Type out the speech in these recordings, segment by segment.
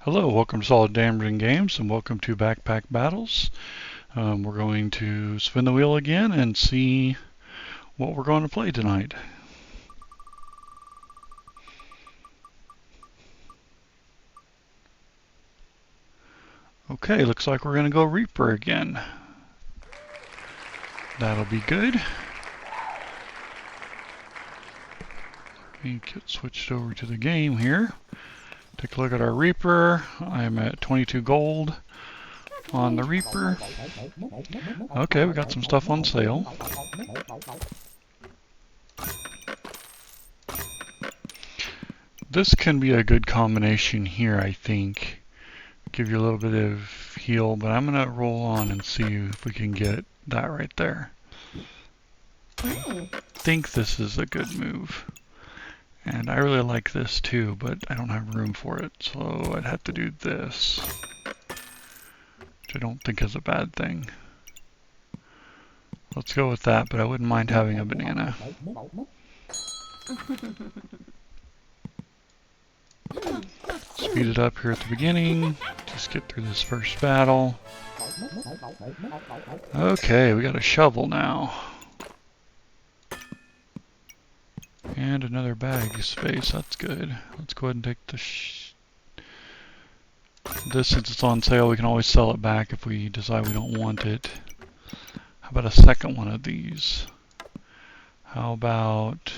Hello, welcome to Solid Damron Games and welcome to Backpack Battles. We're going to spin the wheel again and see what we're going to play tonight. Okay, looks like we're going to go Reaper again. That'll be good. Let me get switched over to the game here. Take a look at our Reaper. I'm at 22 gold on the Reaper. Okay, we got some stuff on sale. This can be a good combination here, I think. Give you a little bit of heal, but I'm going to roll on and see if we can get that right there. I think this is a good move. And I really like this too, but I don't have room for it, so I'd have to do this, which I don't think is a bad thing. Let's go with that, but I wouldn't mind having a banana. Speed it up here at the beginning. Just get through this first battle. Okay, we got a shovel now. And another bag space, that's good. Let's go ahead and take this, since it's on sale, we can always sell it back if we decide we don't want it. How about a second one of these? How about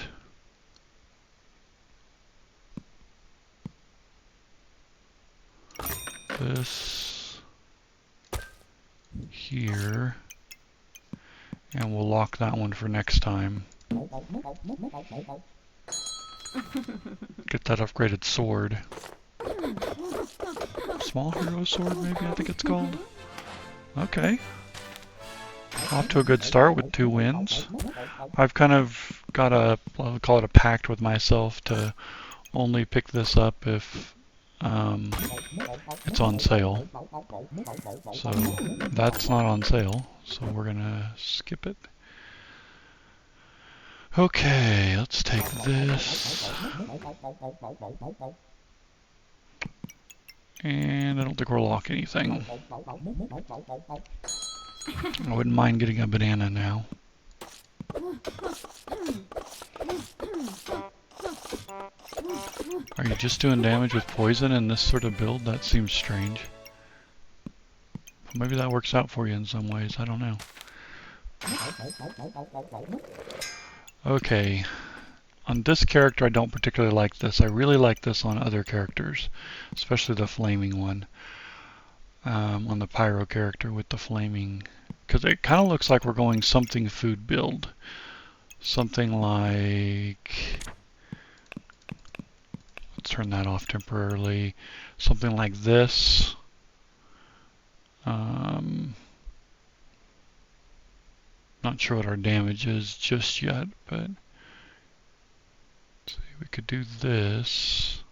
this here? And we'll lock that one for next time. Get that upgraded sword. Small hero sword, maybe I think it's called. Okay. Off to a good start with 2 wins. I've kind of got I'll call it a pact with myself to only pick this up if it's on sale. So that's not on sale, so we're gonna skip it. Okay, let's take this. And I don't think we'll lock anything. I wouldn't mind getting a banana now. Are you just doing damage with poison in this sort of build? That seems strange. Maybe that works out for you in some ways, I don't know. Okay. On this character, I don't particularly like this. I really like this on other characters, especially the flaming one. On the pyro character with the flaming, because it kind of looks like we're going something food build. Something like, let's turn that off temporarily. Something like this. Not sure what our damage is just yet, but let's see, we could do this.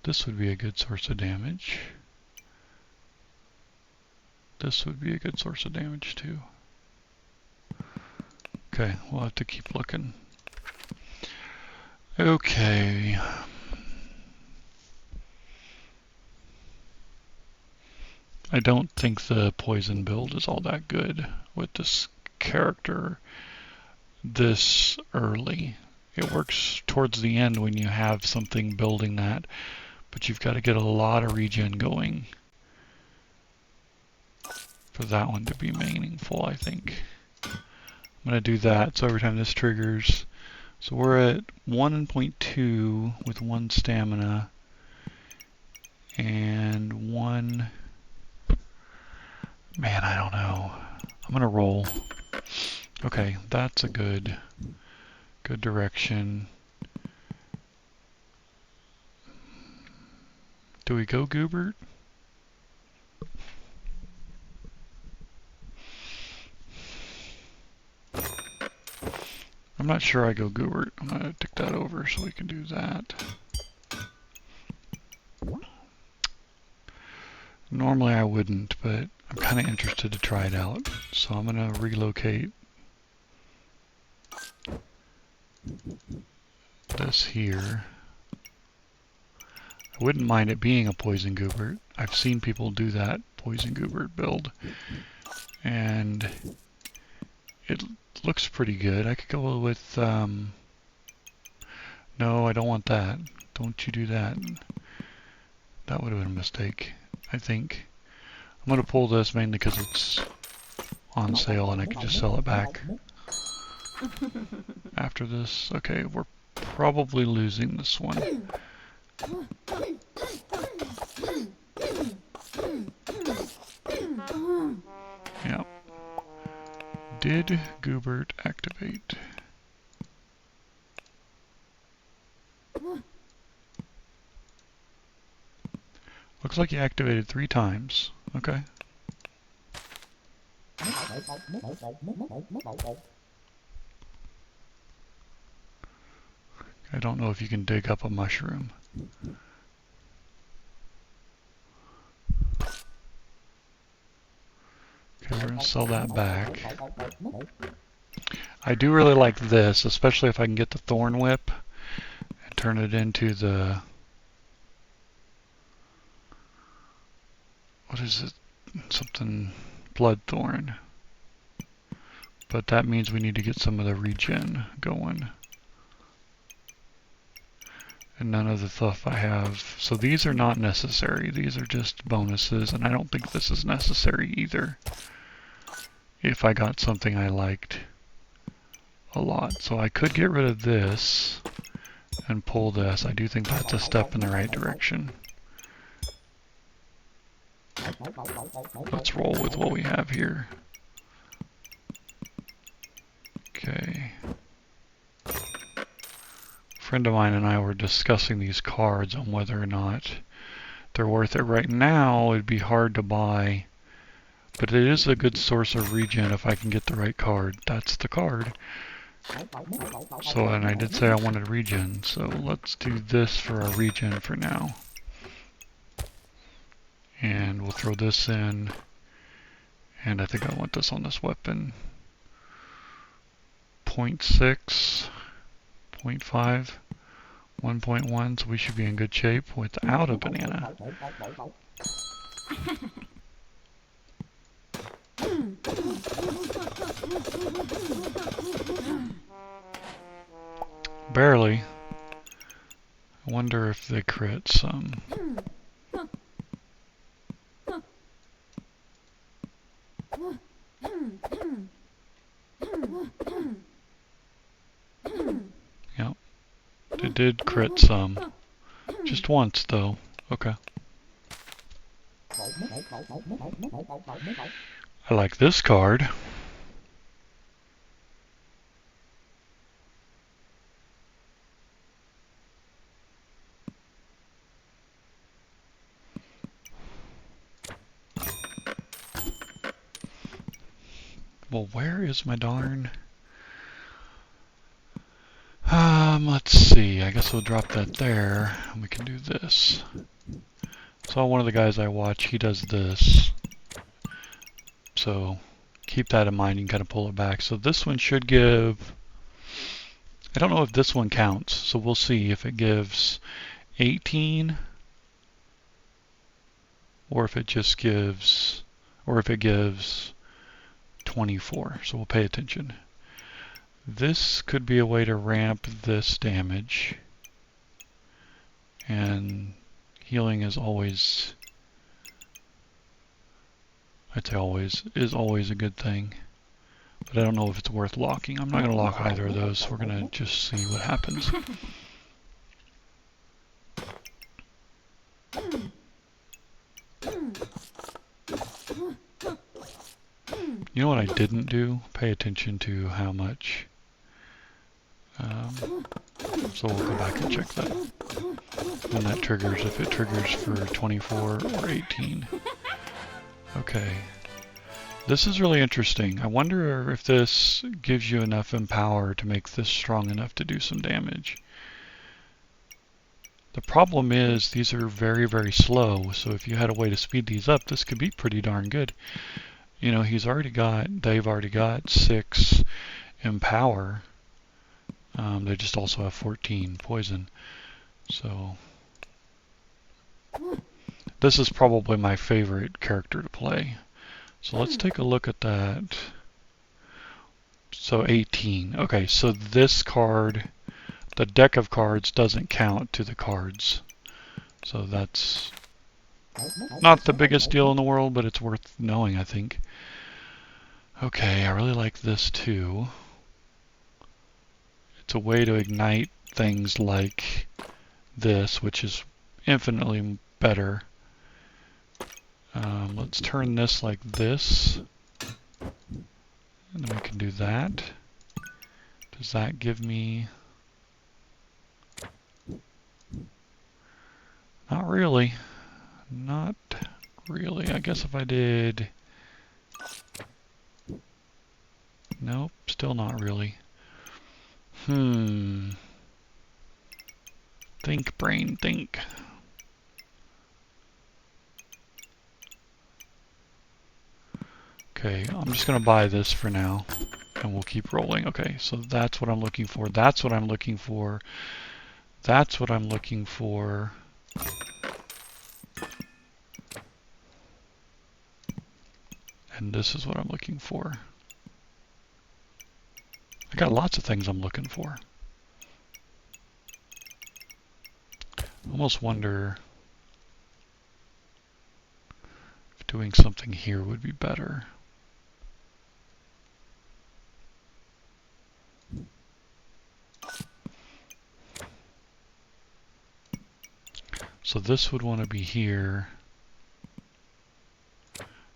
This would be a good source of damage. This would be a good source of damage too. Okay, we'll have to keep looking. Okay. I don't think the poison build is all that good with this character this early. It works towards the end when you have something building that, but you've got to get a lot of regen going for that one to be meaningful, I think. I'm going to do that, so every time this triggers, so we're at 1.2 with 1 stamina and 1, man, I don't know. I'm going to roll. Okay, that's a good direction. Do we go Goobert? I'm not sure I go Goobert. I'm going to tick that over so we can do that. Normally I wouldn't, but I'm kind of interested to try it out. So I'm going to relocate this here. I wouldn't mind it being a Poison Goobert. I've seen people do that Poison Goobert build, and it looks pretty good. I could go with, no, I don't want that. Don't you do that. That would have been a mistake, I think. I'm going to pull this mainly because it's on sale and I can just sell it back after this. Okay, we're probably losing this one. Yeah. Did Goobert activate? Looks like he activated 3 times. Okay. I don't know if you can dig up a mushroom. Okay, we're going to sell that back. I do really like this, especially if I can get the Thorn Whip and turn it into the... What is it? Something Bloodthorn. But that means we need to get some of the regen going. And none of the stuff I have. So these are not necessary. These are just bonuses, and I don't think this is necessary either. If I got something I liked a lot. So I could get rid of this and pull this. I do think that's a step in the right direction. Let's roll with what we have here. Okay. A friend of mine and I were discussing these cards on whether or not they're worth it. Right now, it'd be hard to buy, but it is a good source of regen if I can get the right card. That's the card. So, and I did say I wanted regen, so let's do this for our regen for now. And we'll throw this in, and I think I want this on this weapon. 0.6, 0.5, 1.1, so we should be in good shape without a banana. Barely. I wonder if they crit some. Yep. It did crit some. Just once, though. Okay. I like this card. Well, where is my darn... let's see. I guess we'll drop that there, and we can do this. So one of the guys I watch, he does this. So keep that in mind. You can kind of pull it back. So this one should give... I don't know if this one counts, so we'll see if it gives 18 or if it just gives... or if it gives 24. So we'll pay attention. This could be a way to ramp this damage, and healing is always, I'd say always, is always a good thing, but I don't know if it's worth locking. I'm not going to lock either of those, so we're going to just see what happens. You know what I didn't do? Pay attention to how much. So we'll go back and check that when that triggers, if it triggers for 24 or 18. Okay. This is really interesting. I wonder if this gives you enough empower to make this strong enough to do some damage. The problem is these are very, very slow, so if you had a way to speed these up, this could be pretty darn good. You know, they've already got 6 empower. They just also have 14 poison. So This is probably my favorite character to play. So let's take a look at that. So 18. Okay, so this card, the deck of cards doesn't count to the cards. So that's not the biggest deal in the world, but it's worth knowing, I think. Okay, I really like this too. It's a way to ignite things like this, which is infinitely better. Let's turn this like this. And then we can do that. Does that give me... Not really. Not really. I guess if I did... Nope, still not really. Think, brain, think. Okay, I'm just going to buy this for now. And we'll keep rolling. Okay, so that's what I'm looking for. That's what I'm looking for. That's what I'm looking for. And this is what I'm looking for. I got lots of things I'm looking for. I almost wonder if doing something here would be better. So this would want to be here.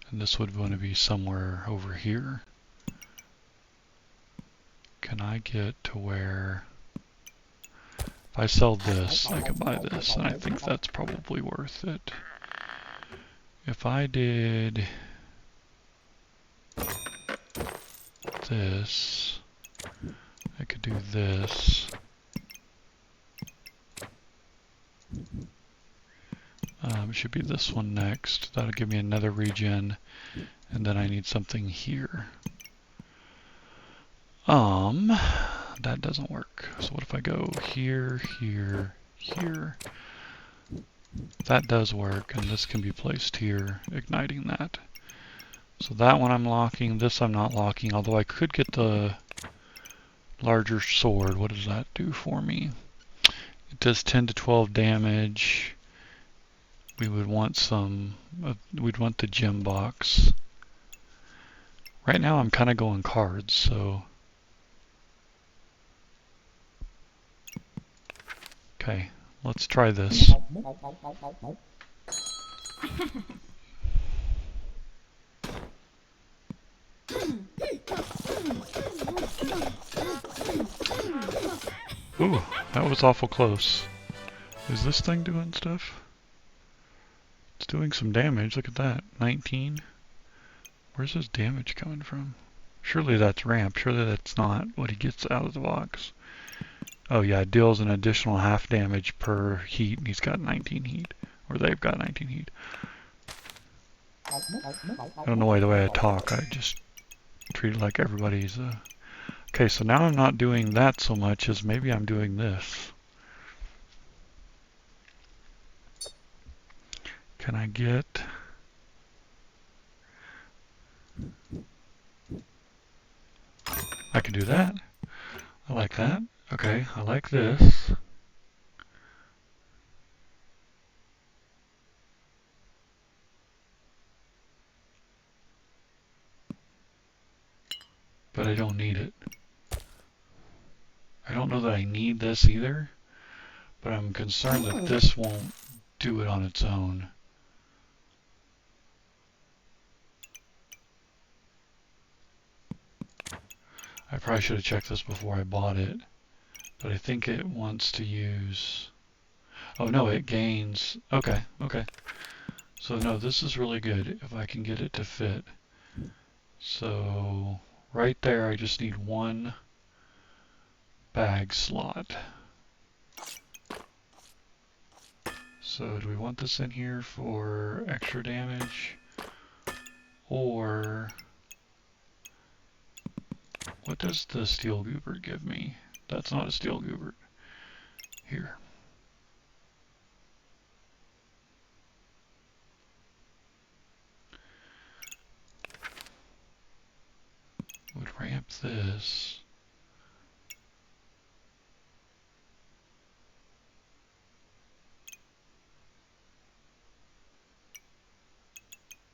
And this would want to be somewhere over here. Can I get to where... If I sell this, I can buy this, and I think that's probably worth it. If I did this, I could do this. It should be this one next. That'll give me another regen, and then I need something here. That doesn't work. So what if I go here, here, here? That does work, and this can be placed here, igniting that. So that one I'm locking, this I'm not locking, although I could get the larger sword. What does that do for me? It does 10 to 12 damage. We would want some, we'd want the gem box. Right now I'm kind of going cards, so... Okay, let's try this. Ooh, that was awful close. Is this thing doing stuff? It's doing some damage, look at that. 19. Where's his damage coming from? Surely that's ramp, surely that's not what he gets out of the box. Oh yeah, it deals an additional half damage per heat, and he's got 19 heat. Or they've got 19 heat. I don't know why the way I talk, I just treat it like everybody's... Okay, so now I'm not doing that so much as maybe I'm doing this. Can I get... I can do that. I like that. Okay, I like this. But I don't need it. I don't know that I need this either, but I'm concerned that this won't do it on its own. I probably should have checked this before I bought it, but I think it wants to use... Oh no, it gains... Okay, okay. So no, this is really good if I can get it to fit. So right there I just need one bag slot. So do we want this in here for extra damage? Or what does the steel goober give me? That's not a steel goober. Here. this.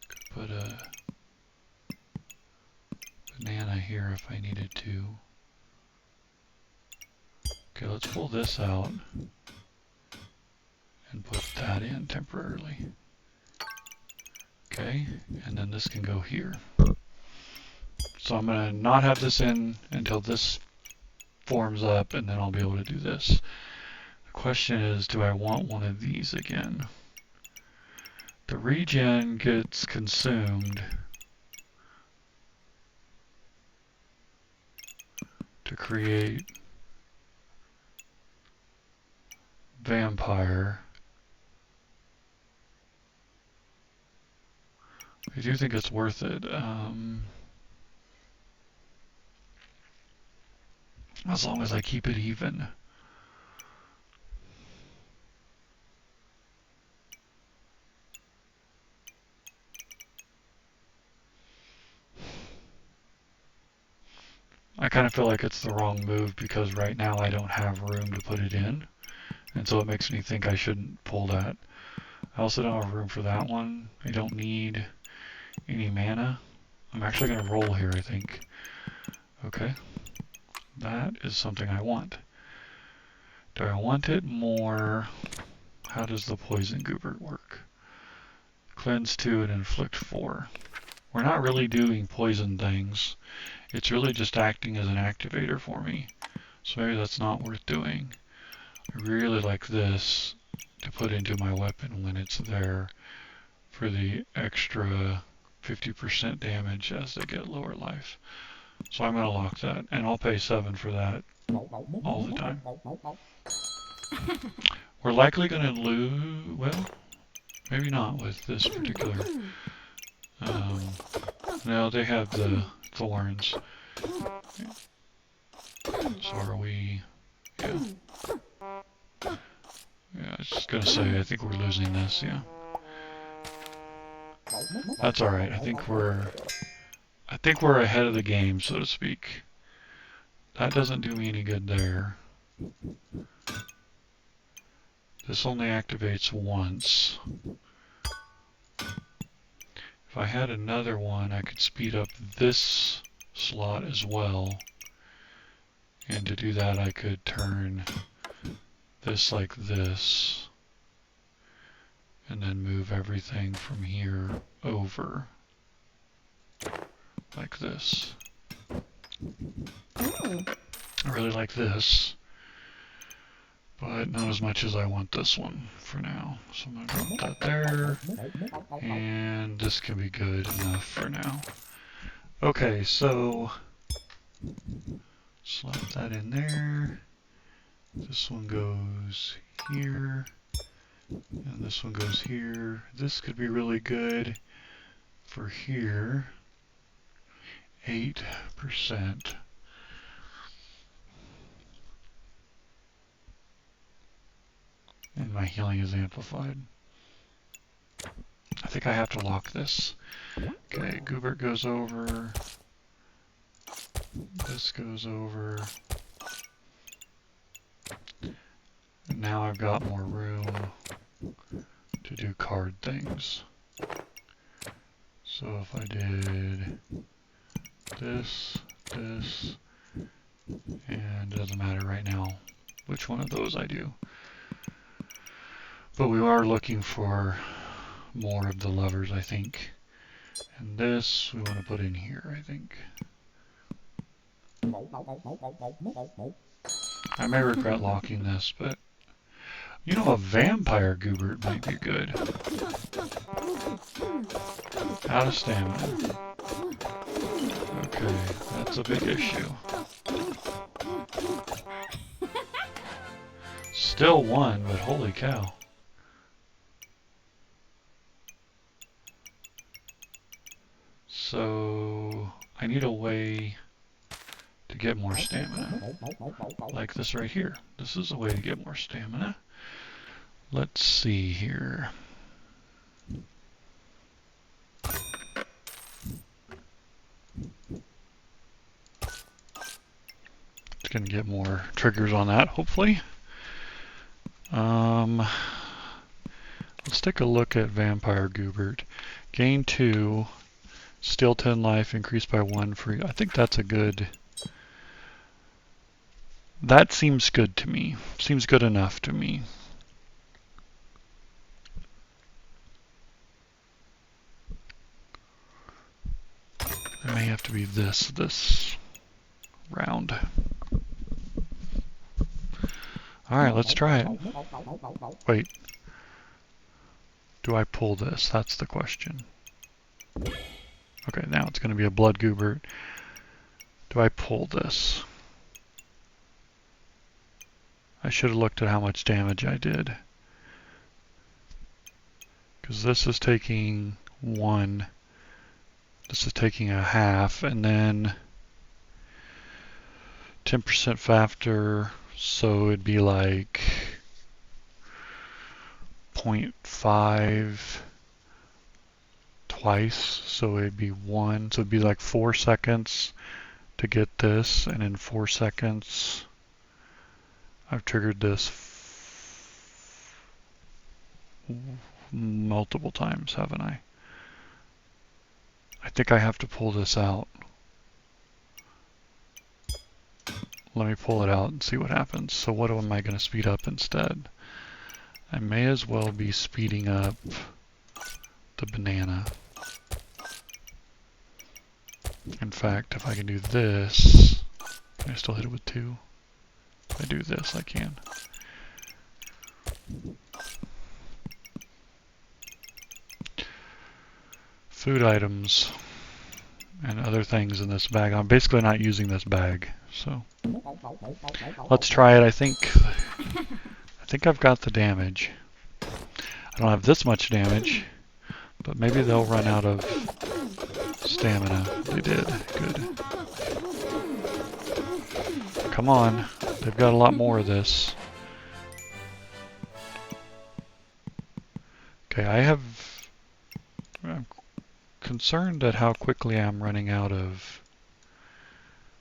Could put a banana here if I needed to. Okay, let's pull this out and put that in temporarily. Okay, and then this can go here. So I'm going to not have this in until this forms up, and then I'll be able to do this. The question is, do I want one of these again? The regen gets consumed to create vampire. I do think it's worth it. As long as I keep it even. I kind of feel like it's the wrong move because right now I don't have room to put it in. And so it makes me think I shouldn't pull that. I also don't have room for that one. I don't need any mana. I'm actually going to roll here, I think. Okay. That is something I want. Do I want it more? How does the poison goobert work? Cleanse 2 and inflict 4. We're not really doing poison things. It's really just acting as an activator for me. So maybe that's not worth doing. I really like this to put into my weapon when it's there for the extra 50% damage as they get lower life. So I'm going to lock that, and I'll pay 7 for that all the time. We're likely going to lose, well, maybe not with this particular. No, they have the thorns. So are we, yeah. Yeah, I was just going to say, I think we're losing this, yeah. That's alright, I think we're ahead of the game, so to speak. That doesn't do me any good there. This only activates once. If I had another one, I could speed up this slot as well. And to do that, I could turn this like this. And then move everything from here over. Like this. I really like this. But not as much as I want this one for now. So I'm going to drop that there. And this can be good enough for now. Okay, so slap that in there. This one goes here. And this one goes here. This could be really good for here. 8%. And my healing is amplified. I think I have to lock this. Okay, Goobert goes over. This goes over. And now I've got more room to do card things. So if I did this, this, and it doesn't matter right now which one of those I do. But we are looking for more of the levers, I think. And this we want to put in here, I think. I may regret locking this, but you know, a vampire goobert might be good. Out of stamina. Okay, that's a big issue. Still one, but holy cow. So I need a way to get more stamina. Like this right here. This is a way to get more stamina. Let's see here. going to get more triggers on that, hopefully. Let's take a look at Vampire Goobert. Gain 2, steal 10 life, increased by 1 free. I think that's a good... That seems good to me. Seems good enough to me. It may have to be this round. Alright, let's try it. Wait. Do I pull this? That's the question. Okay, now it's going to be a Blood Goobert. Do I pull this? I should have looked at how much damage I did. Because this is taking 1. This is taking a half, and then 10% factor, so it'd be like 0.5 twice, so it'd be 1, so it'd be like 4 seconds to get this, and in 4 seconds I've triggered this multiple times, haven't I? I think I have to pull this out. Let me pull it out and see what happens. So what am I going to speed up instead? I may as well be speeding up the banana. In fact, if I can do this, can I still hit it with 2? If I do this, I can. Food items and other things in this bag. I'm basically not using this bag, so let's try it. I think I've got the damage. I don't have this much damage, but maybe they'll run out of stamina. They did. Good. Come on. They've got a lot more of this. Okay, I'm concerned at how quickly I'm running out of.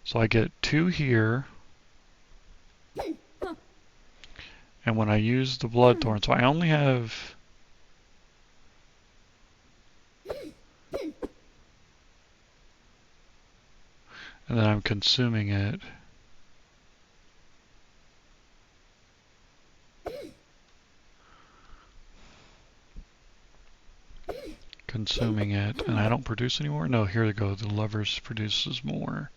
So I get 2 here. And when I use the Bloodthorn, so I only have... And then I'm consuming it. Consuming it, and I don't produce anymore? No, here we go. The levers produces more.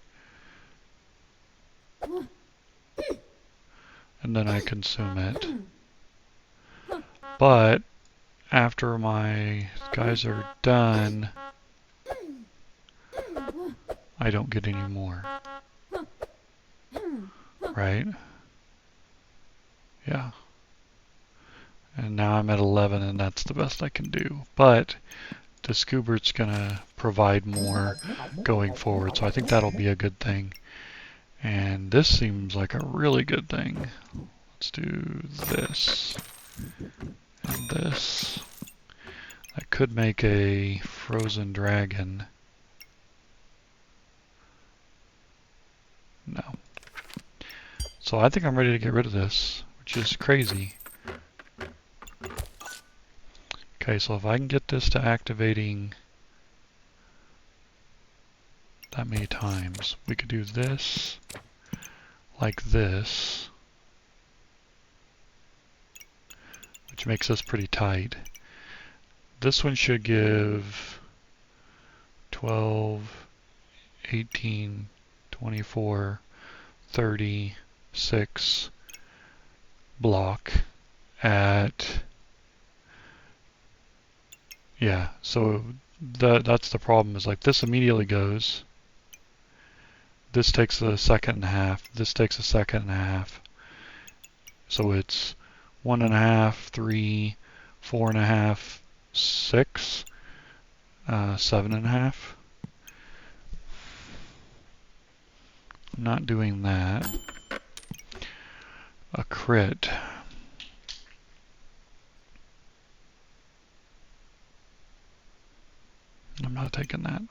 And then I consume it. But after my guys are done, I don't get any more. Right? Yeah. And now I'm at 11, and that's the best I can do. But this Goobert's gonna provide more going forward, so I think that'll be a good thing. And this seems like a really good thing. Let's do this and this. That could make a frozen dragon. No. So I think I'm ready to get rid of this, which is crazy. Okay, so if I can get this to activating that many times, we could do this like this, which makes us pretty tight. This one should give 12, 18, 24, 36 block at... Yeah, so that's the problem, is like this immediately goes. This takes a second and a half. This takes a second and a half. So it's 1.5, 3, 4.5, 6, 7.5. I'm not doing that. A crit. I'm not taking that.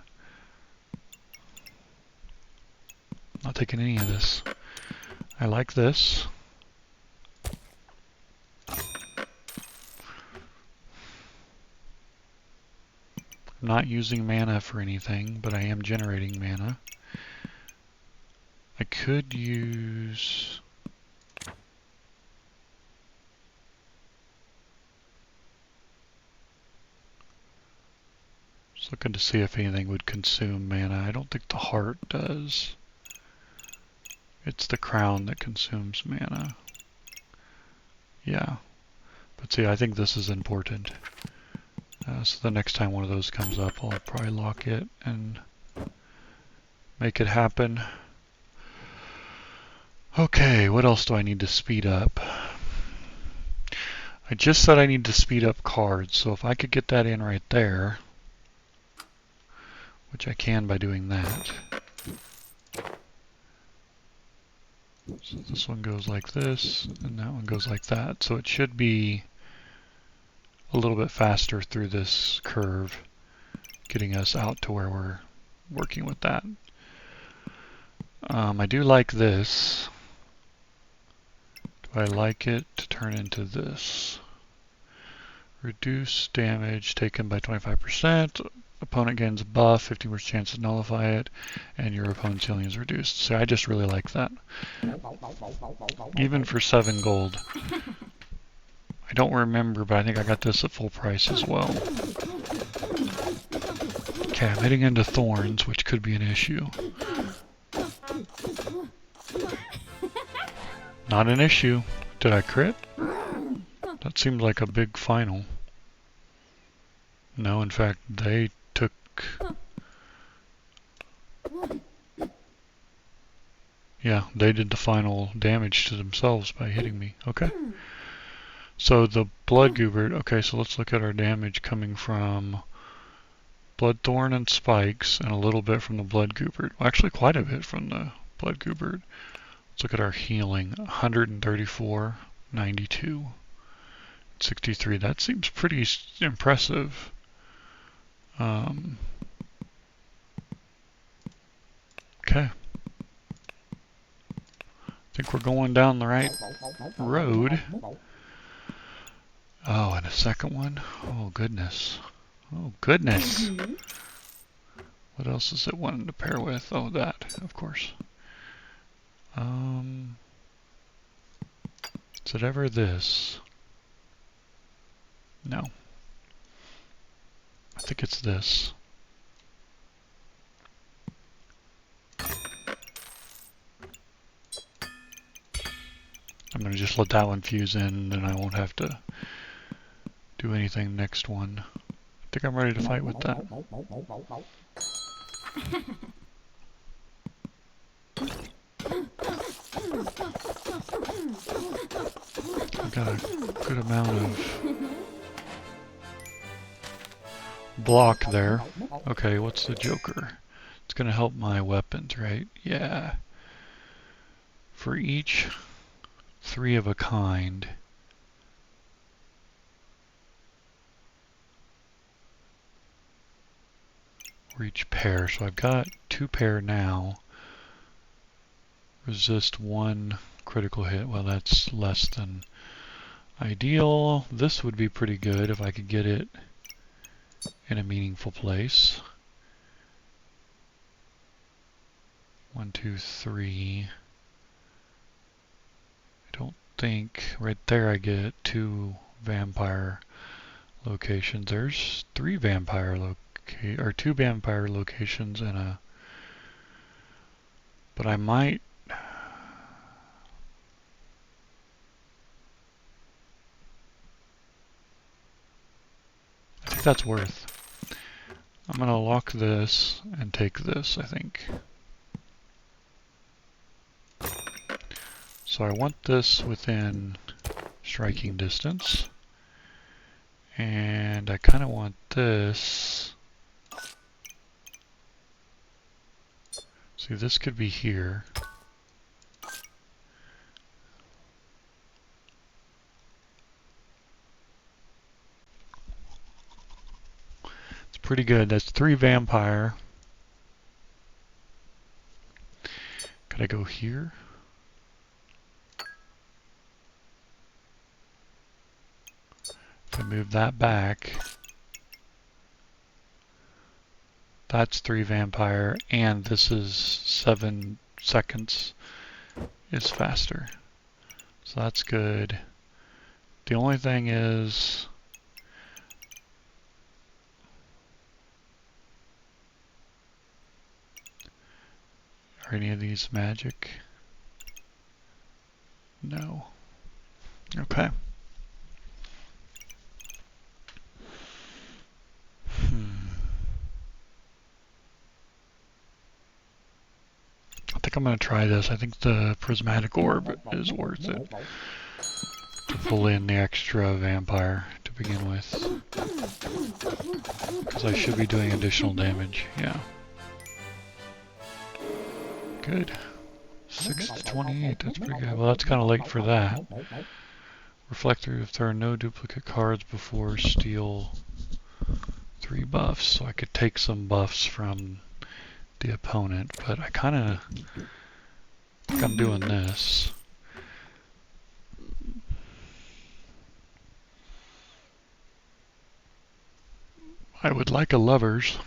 not taking any of this. I like this. I'm not using mana for anything, but I am generating mana. I could use... Just looking to see if anything would consume mana. I don't think the heart does. It's the crown that consumes mana. Yeah. But see, I think this is important. So the next time one of those comes up, I'll probably lock it and make it happen. Okay, what else do I need to speed up? I just said I need to speed up cards, so if I could get that in right there, which I can by doing that. So this one goes like this, and that one goes like that. So it should be a little bit faster through this curve, getting us out to where we're working with that. I do like this. Do I like it to turn into this? Reduce damage taken by 25%. Opponent gains a buff, 50% chance to nullify it, and your opponent's healing is reduced. So I just really like that. Even for 7 gold. I don't remember, but I think I got this at full price as well. Okay, I'm hitting into thorns, which could be an issue. Not an issue. Did I crit? That seemed like a big final. No, in fact, they took... Yeah, they did the final damage to themselves by hitting me. Okay. So the blood goober... Okay, so let's look at our damage coming from bloodthorn and spikes, and a little bit from the blood goober. Well, actually, quite a bit from the blood goober. Let's look at our healing. 134, 92, 63. That seems pretty impressive. Okay. I think we're going down the right road. Oh, and a second one? Oh, goodness. Oh, goodness. What else is it wanting to pair with? Oh, that, of course. Is it ever this? No. I think it's this. I'm going to just let that one fuse in, then I won't have to do anything next one. I think I'm ready to fight with that. I've got a good amount of block there. Okay, what's the Joker? It's going to help my weapons, right? Yeah. For each 3 of a kind, or each pair. So I've got 2 pair now. Resist 1 critical hit. Well, that's less than ideal. This would be pretty good if I could get it in a meaningful place. 1, 2, 3. I don't think right there I get 2 vampire locations. There's 3 vampire or 2 vampire locations and a. But I might. I think that's worth. I'm going to lock this and take this, I think. So I want this within striking distance. And I kind of want this. See, this could be here. It's pretty good. That's 3 vampire. Could I go here? If I move that back, that's 3 vampire, and this is 7 seconds is faster. So that's good. The only thing is, are any of these magic? No. Okay. I think I'm going to try this. I think the prismatic orb is worth it to pull in the extra vampire to begin with. Because I should be doing additional damage. Yeah. Good. 6 to 28. That's pretty good. Well, that's kind of late for that. Reflector, if there are no duplicate cards before, steal 3 buffs. So I could take some buffs from the opponent, but I kind of think I'm doing this. I would like a lovers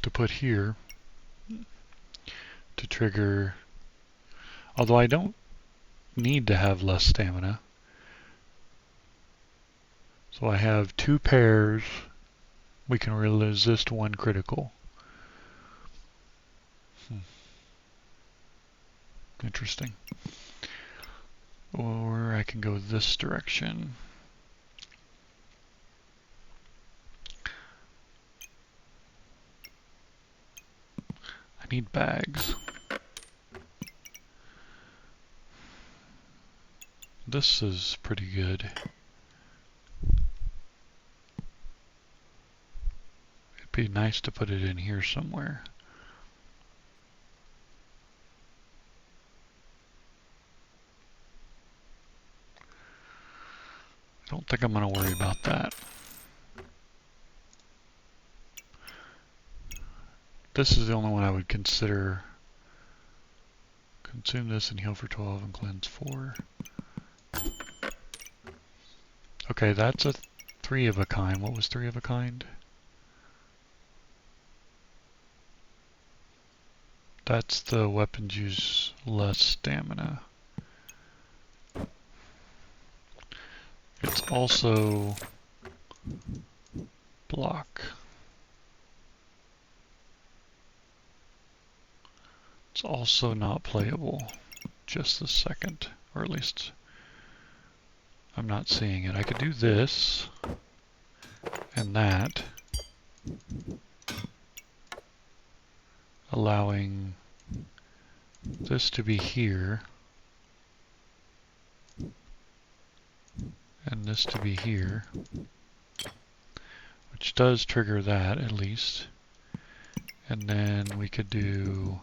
to put here to trigger, although I don't need to have less stamina. So I have 2 pairs. We can resist 1 critical. Interesting. Or I can go this direction. I need bags. This is pretty good. It'd be nice to put it in here somewhere. I don't think I'm going to worry about that. This is the only one I would consider. Consume this and heal for 12 and cleanse 4. Okay, that's a 3 of a kind. What was 3 of a kind? That's the weapons use less stamina. It's also block. It's also not playable. Just the second, or at least I'm not seeing it. I could do this and that, allowing this to be here and this to be here, which does trigger that at least. And then we could do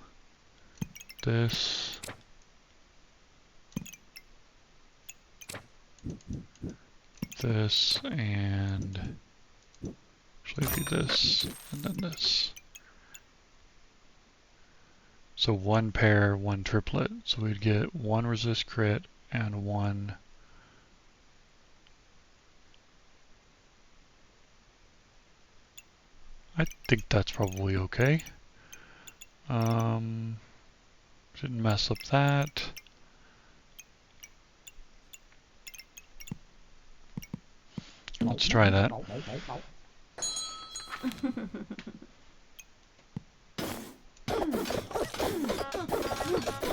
this, this, and actually do this, and then this. So 1 pair, 1 triplet. So we'd get 1 resist crit and 1 I think that's probably okay. Didn't mess up that. Let's try that.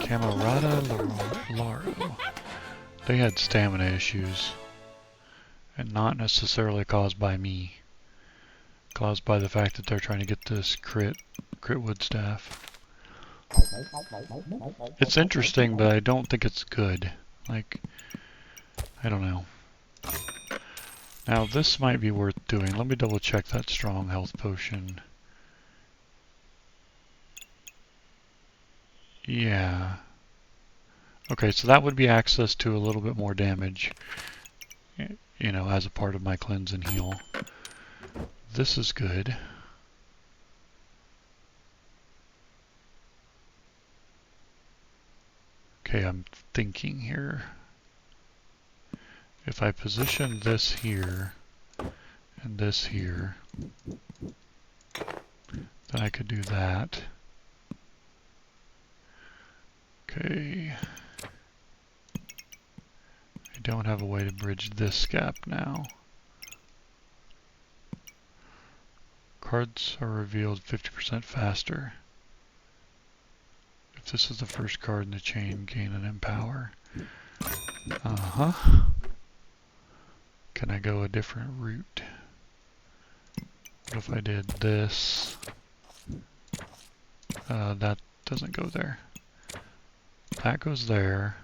Camerata Laro. They had stamina issues, and not necessarily caused by me. Caused by the fact that they're trying to get this crit wood staff. It's interesting, but I don't think it's good. Like, I don't know. Now this might be worth doing. Let me double check that strong health potion. Yeah. Okay, so that would be access to a little bit more damage, you know, as a part of my cleanse and heal. This is good. Okay, I'm thinking here. If I position this here and this here, then I could do that. Okay. I don't have a way to bridge this gap now. Cards are revealed 50% faster. If this is the first card in the chain, gain an empower. Uh-huh. Can I go a different route? What if I did this? That doesn't go there. That goes there.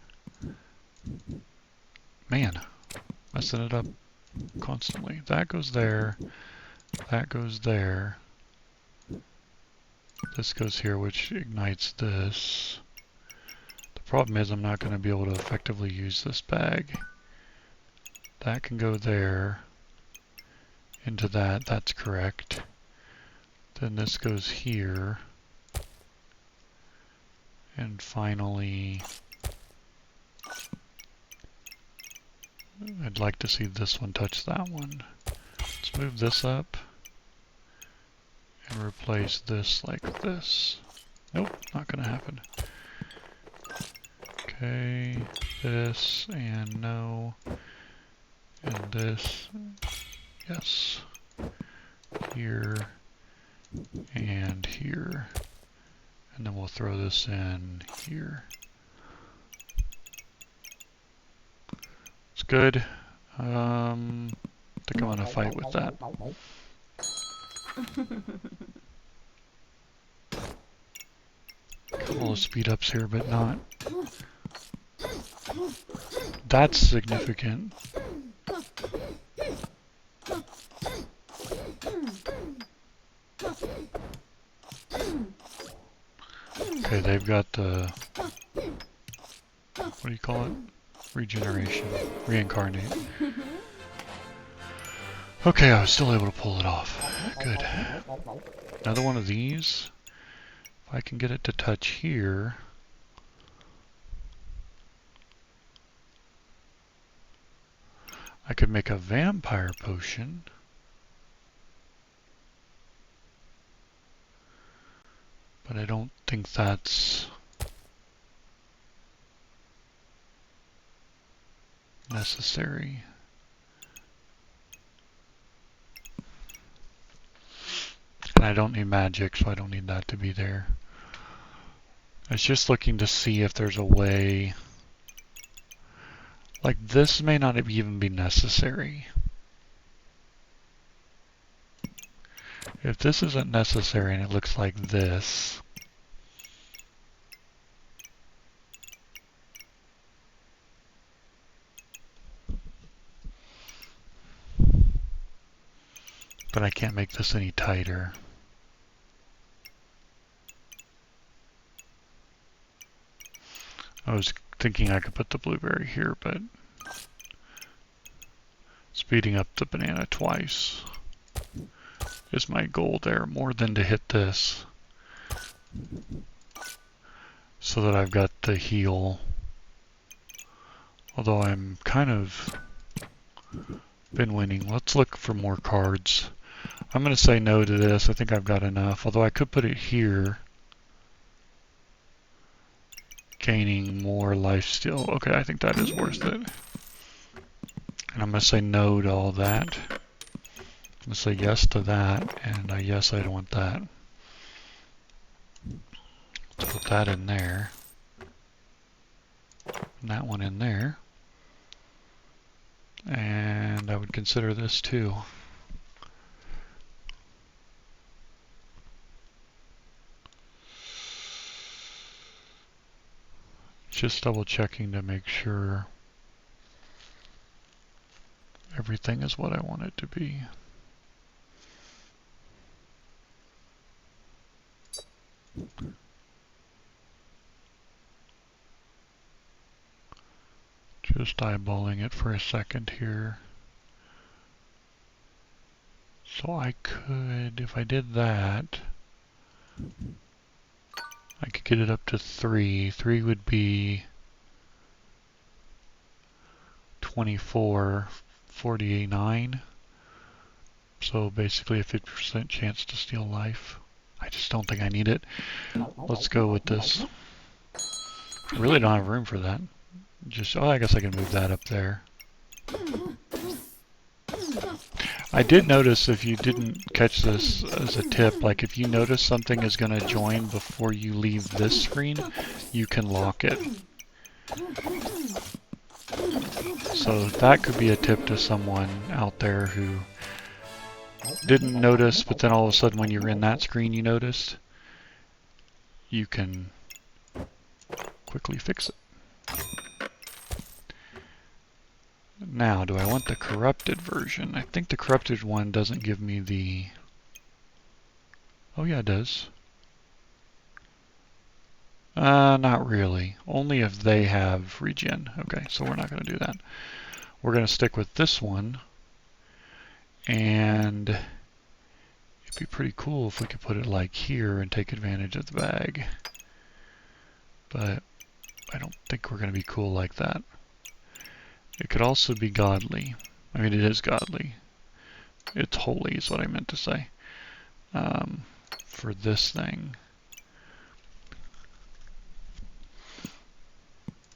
Man, messing it up constantly. That goes there. That goes there. This goes here, which ignites this. The problem is I'm not going to be able to effectively use this bag. That can go there. Into that, that's correct. Then this goes here. And finally, I'd like to see this one touch that one. Let's move this up and replace this like this. Nope, not gonna happen. Okay, this and no, and this, yes, here and here, and then we'll throw this in here. It's good. I think I'm gonna fight with that. Couple of speed ups here, but not. That's significant. Okay, they've got the, what do you call it? Regeneration. Reincarnate. Okay, I was still able to pull it off. Good. Another one of these. If I can get it to touch here. I could make a vampire potion. But I don't think that's necessary. And I don't need magic, so I don't need that to be there. I was just looking to see if there's a way, like this may not even be necessary. If this isn't necessary and it looks like this, but I can't make this any tighter. I was thinking I could put the blueberry here, but speeding up the banana twice is my goal there, more than to hit this. So that I've got the heal. Although I'm kind of been winning. Let's look for more cards. I'm going to say no to this. I think I've got enough. Although I could put it here. Gaining more life steal. Okay, I think that is worth it. And I'm going to say no to all that. I'm going to say yes to that. And yes, I don't want that. Let's put that in there. And that one in there. And I would consider this too. Just double checking to make sure everything is what I want it to be. Just eyeballing it for a second here. So I could, if I did that, I could get it up to 3. 3 would be 24, 48.9. So basically a 50% chance to steal life. I just don't think I need it. Let's go with this. I really don't have room for that. Just, oh, I guess I can move that up there. I did notice, if you didn't catch this as a tip, like if you notice something is going to join before you leave this screen, you can lock it. So that could be a tip to someone out there who didn't notice, but then all of a sudden when you're in that screen you noticed. You can quickly fix it. Now, do I want the corrupted version? I think the corrupted one doesn't give me the... Oh yeah, it does. Not really. Only if they have regen. Okay, so we're not going to do that. We're going to stick with this one. And it'd be pretty cool if we could put it like here and take advantage of the bag. But I don't think we're going to be cool like that. It could also be godly. I mean, it is godly. It's holy is what I meant to say. For this thing.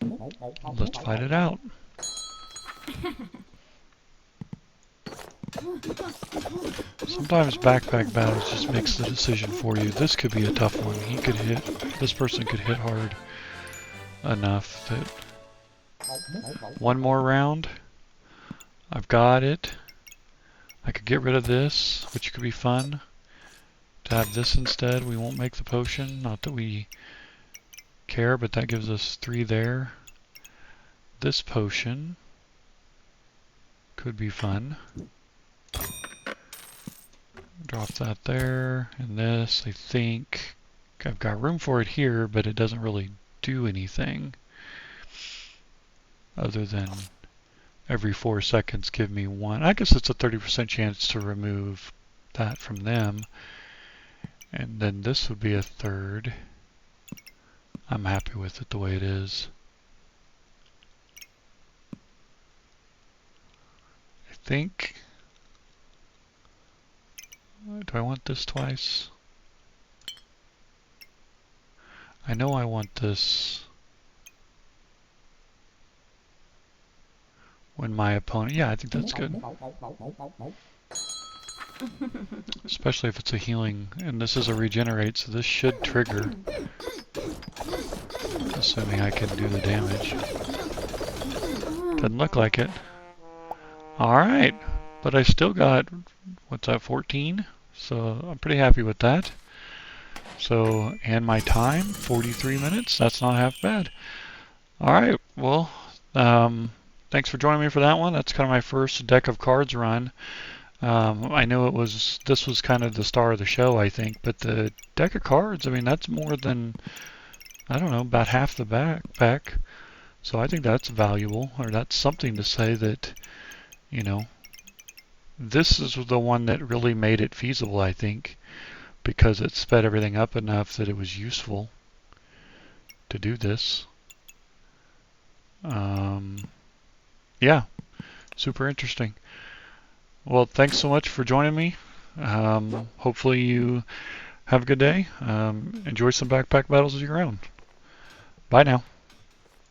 Let's fight it out. Sometimes backpack battles just makes the decision for you. This could be a tough one. He could hit, this person could hit hard enough that one more round. I've got it. I could get rid of this, which could be fun. To have this instead, we won't make the potion. Not that we care, but that gives us 3 there. This potion could be fun. Drop that there, and this, I think I've got room for it here, but it doesn't really do anything other than every 4 seconds give me 1. I guess it's a 30% chance to remove that from them. And then this would be a 3rd. I'm happy with it the way it is. I think... Do I want this twice? I know I want this when my opponent... Yeah, I think that's good. Especially if it's a healing, and this is a regenerate, so this should trigger. Assuming I can do the damage. Doesn't look like it. Alright, but I still got, what's that, 14? So I'm pretty happy with that. So, and my time, 43 minutes, that's not half bad. Alright, well, thanks for joining me for that one. That's kind of my first deck of cards run. I know this was kind of the star of the show, I think, but the deck of cards, I mean, that's more than, I don't know, about half the backpack. So I think that's valuable, or that's something to say that, you know, this is the one that really made it feasible, I think, because it sped everything up enough that it was useful to do this. Yeah, super interesting. Well, thanks so much for joining me. Hopefully you have a good day. Enjoy some backpack battles of your own. Bye now.